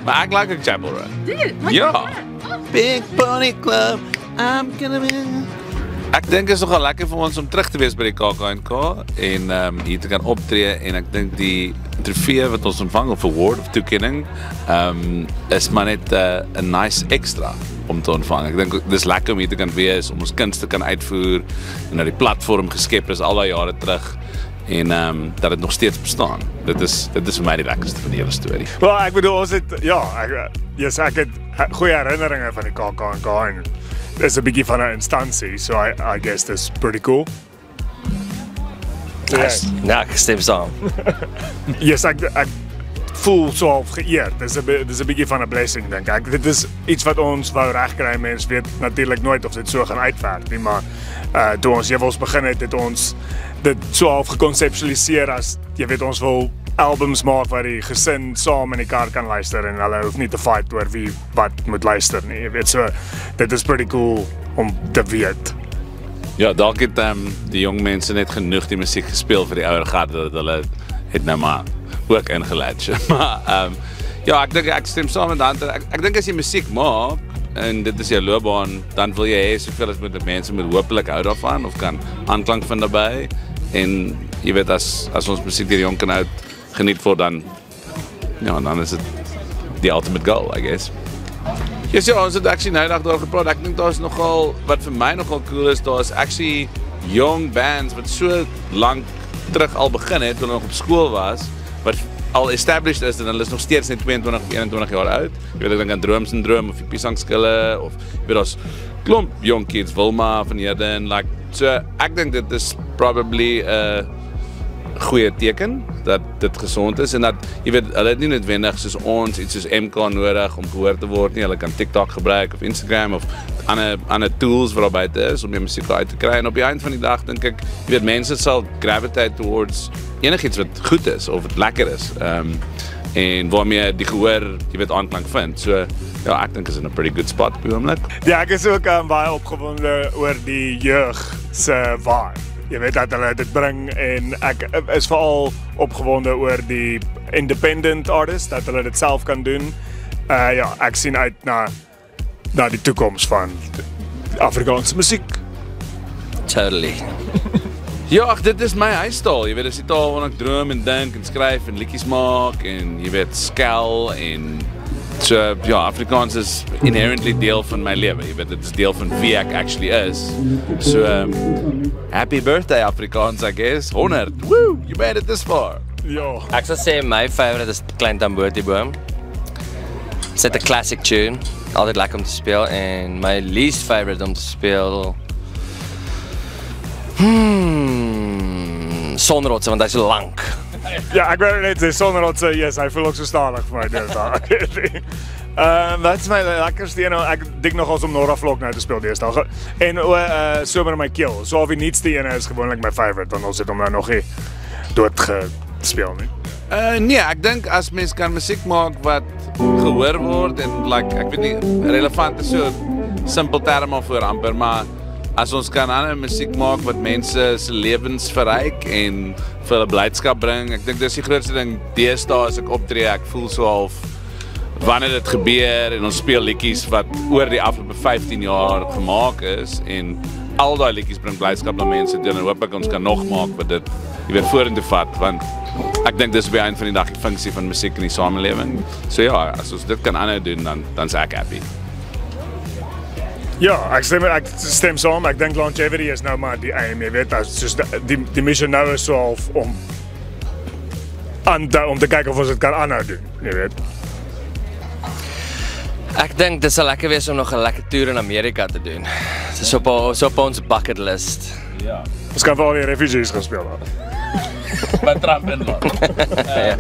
Maar ek like Chapel Roan. Ja. Big Pony Club, I'm gonna be... Ek dink is nogal lekker vir ons om terug te wees by die KAK&K en hier te kan optree en ek dink die trofee wat ons ontvang of award of toekenning is maar net 'n nice extra om te ontvang. Ek dink dis lekker om hier te kan wees, om ons kuns te kan uitvoer en dat die platform geskep is al daai jare terug en dat dit nog steeds bestaan. Dit is vir my die lekkerste van die hele storie. Wel, ek bedoel ons het ek het goeie herinneringe van die KAK&K en is 'n bietjie van 'n instansie, so I guess that's pretty cool. Ja, ek stem saam. Yes, ek voel so half geëerd. Dis 'n bietjie van 'n blessing dink ek. Dit is iets wat ons wou regkry. Mense weet natuurlik nooit of dit so gaan uitwerk nie, maar toe ons ewels begin het ons dit so half gekonseptualiseer as jy weet ons wil albums maak waar die gesin saam in die kar kan luister en hulle hoef nie te fight oor wie wat moet luister nie. Jy weet so dit is pretty cool om te weet. Ja, dalk het die jong mense net genoeg die musiek gespeel vir die ouer garde dat hulle het nou maar ook ingelatch. Maar ja, ek stem saam met Hunter. Ek dink as jy musiek maak en dit is jou loopbaan, dan wil jy hê soveel as met mense moet hopelik hou daarvan of kan aanklank vind daarbey. En jy weet as ons musiek deur jong kan uit geniet word dan is dit die ultimate goal, I guess. Yes, ja, ons het actually nou dag daar gepraat. Ek dink daar's nogal wat vir my nogal cool is, daar's actually young bands wat so lank terug al begin het toe hulle nog op skool was, wat al established is en hulle is nog steeds net 22 of 21 jaar oud. Jy weet ek dink aan Droom Syndroom of die Piesangskille of jy weet daar's klomp young kids, Wilma van Heerden, like so ek dink dit is probably 'n goeie teken dat dit gesond is en dat jy weet hulle het nie noodwendig soos ons iets soos MK nodig om gehoor te word nie. Hulle kan TikTok gebruik of Instagram of ander tools wat daar buite is om jou musiek uit te kry en op die eind van die dag dink ek jy weet mense sal gravitate towards enigiets wat goed is of wat lekker is en waarmee die gehoor jy weet aanklank vind. So ja, ek dink is in 'n pretty good spot op die oomblik. Ja, ek is ook baie opgewonde oor die jeug se vibe. Jy weet dat hulle dit bring en ek is veral opgewonde oor die independent artists dat hulle dit self kan doen. Ja, ek sien uit na die toekoms van Afrikaanse musiek. Totally. Ja, dit is my huistaal. Jy weet, dis die taal waarin ek droom en dink en skryf en liedjies maak en jy weet, skel en so ja, Afrikaans is inherently deel van my lewe. Jy weet, dit is deel van wie ek actually is. So happy birthday Afrikaans, I guess. 100. Woo, you made it this far. Ja. Ek sal sê my favorite is Klein Tambotieboom. It's a classic tune. Altyd lekker om te speel en my least favorite om te speel Sonrotse want hy's so lank. Ja, ek wou net sê Sonrotse, yes, hy voel ook so stadig vir my deesdae. Wat is my lekkerste een, ek dink nogals om Nora Vlok nou te speel deesdae. En Somer in my keel. So of die nuutste ene is gewoonlik my favorite want ons het hom nou nog nie dood gespeel nie. Nee, ek dink as mens kan musiek maak wat gehoor word en like ek weet nie relevant is so simpel term of voor amper, maar as ons kan ander musiek maak wat mense se lewens verryk en vir hulle blydskap bring, ek dink dis die grootste ding deesdae as ek optree, ek voel so half wanneer dit gebeur en ons speel liedjies wat oor die afgelope 15 jaar gemaak is en al daai liedjies bring blydskap na mense toe en hoop ek ons kan nog maak wat dit jy weet vorentoe vat want ek dink dis op die eind van die dag die funksie van musiek in die samelewing. So ja, as ons dit kan aanhou doen dan is ek happy. Ja, ek stem saam. Ek dink longevity is nou maar die aim, jy weet, soos die mission nou is so half om te kyk of ons dit kan aanhou doen, jy weet. Ek dink dit sal lekker wees om nog 'n lekker toer in Amerika te doen. Dis op ons bucket list. Ja. Ons kan vir al die refugees gaan speel. By Trump en wat. Ja.